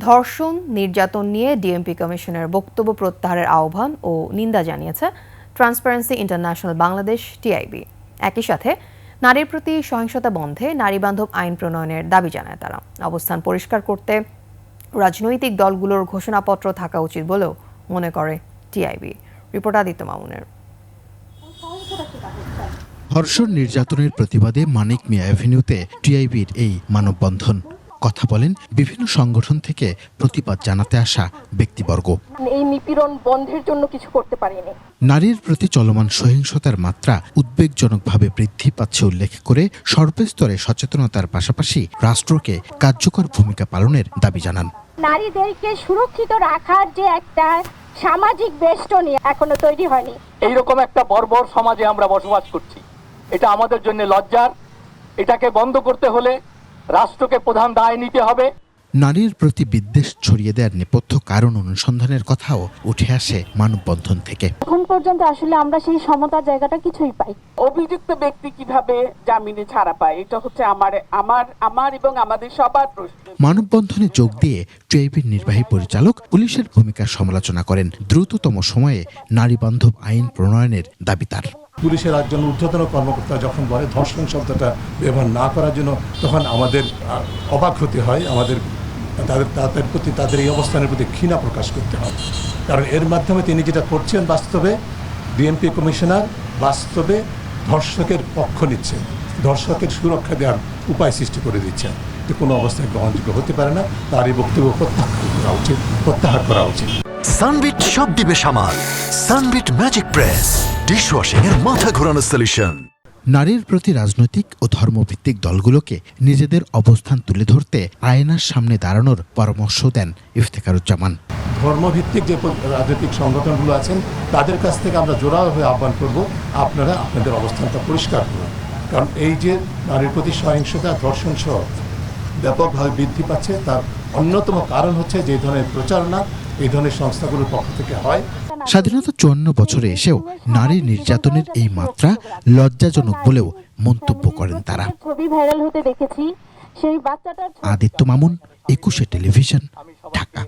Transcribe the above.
ধর্ষণ নির্যাতন নিয়ে ডিএমপি কমিশনের বক্তব্য প্রত্যাহারের আহ্বান ও নিন্দা জানিয়েছে ট্রান্সপারেন্সি ইন্টারন্যাশনাল বাংলাদেশ টিআইবি। একই সাথে নারীর প্রতি সহিংসতা বন্ধে নারীবান্ধব আইন প্রণয়নের দাবি জানায় তারা। অবস্থান পরিষ্কার করতে রাজনৈতিক দলগুলোর ঘোষণাপত্র থাকা উচিত বলেও মনে করে টিআইবি। রিপোর্ট আদিত্য মামুনের। ধর্ষণ নির্যাতনের প্রতিবাদে মানিক মিয়া অ্যাভিনিউতে টিআইবির এই মানববন্ধন। কথা বলেন বিভিন্ন সংগঠন থেকে প্রতিবাদ জানাতে আসা ব্যক্তিবর্গ। এই নিপীড়ন বন্ধের জন্য কিছু করতে পারিনি। নারীর প্রতি চলমান সহিংসতার মাত্রা উদ্বেগজনকভাবে বৃদ্ধি পাচ্ছে উল্লেখ করে সর্বস্তরে সচেতনতার পাশাপাশি রাষ্ট্রকে কার্যকর ভূমিকা পালনের দাবি জানান। নারীদেরকে সুরক্ষিত রাখার যে একটা সামাজিক বেষ্টনী এখনো তৈরি হয়নি। এইরকম একটা বর্বর সমাজে আমরা বসবাস করছি, এটা আমাদের জন্য লজ্জার। এটাকে বন্ধ করতে হলে রাষ্ট্রকে প্রধান দায় নিতে হবে। নারীর প্রতি বিদ্বেষ ছড়িয়ে দেওয়ার নেপথ্য কারণ অনুসন্ধানের কথাও উঠে আসে মানববন্ধন থেকে। এখন পর্যন্ত আসলে আমরা সেই সমতার জায়গাটা কিছুই পাই। অভিযুক্ত ব্যক্তি কিভাবে জামিনে ছাড়া পায়, এটা হচ্ছে আমার এবং আমাদের সবার প্রশ্ন। মানববন্ধনে যোগ দিয়ে টিআইবির নির্বাহী পরিচালক পুলিশের ভূমিকার সমালোচনা করেন। দ্রুততম সময়ে নারী বান্ধব আইন প্রণয়নের দাবি তার। পুলিশের একজন ঊর্ধ্বতন কর্মকর্তা যখন বলে ধর্ষণ শব্দটা ব্যবহার না করার জন্য, তখন আমাদের অবাক হতে হয়। আমাদের তাদের প্রতি, তাদের এই অবস্থানের প্রতি ঘৃণা প্রকাশ করতে হয়। কারণ এর মাধ্যমে তিনি যেটা করছেন, বাস্তবে ডিএমপি কমিশনার বাস্তবে ধর্ষকের পক্ষ নিচ্ছেন, ধর্ষকের সুরক্ষা দেওয়ার উপায় সৃষ্টি করে দিচ্ছেন। যে কোনো অবস্থায় গ্রহণযোগ্য হতে পারে না। তার এই বক্তব্য প্রত্যাহার করা উচিত। সানবিট সব দিবে সামাল। সানবিট ম্যাজিক প্রেস ডিশওয়াশিং এর মাথা ঘোরানো সলিউশন। নারীর প্রতি রাজনৈতিক ও ধর্মভিত্তিক দলগুলোকে নিজেদের অবস্থান তুলে ধরতে আয়নার সামনে দাঁড়ানোর পরামর্শ দেন ইফতেখারুজ্জামান। ধর্মভিত্তিক যে রাজনৈতিক সংগঠনগুলো আছেন, তাদের কাছ থেকে আমরা জোরালোভাবে আহ্বান করব, আপনারা আপনাদের অবস্থানটা পরিষ্কার করুন। কারণ এই যে নারীর প্রতি সহিংসতা, ধর্ষণ সহ ব্যাপকভাবে বৃদ্ধি পাচ্ছে, তার অন্যতম কারণ হচ্ছে যে ধরনের প্রচারণা এই ধরনের সংস্থাগুলোর পক্ষ থেকে হয়। স্বাধীনতা 54 বছরে এসেও নারী নির্যাতনের এই মাত্রা লজ্জাজনক বলেও মন্তব্য করেন তারা। ছবি ভাইরাল হতে দেখেছি সেই বাচ্চাটার। আদিত্য মামুন, 21 টেলিভিশন, ঢাকা।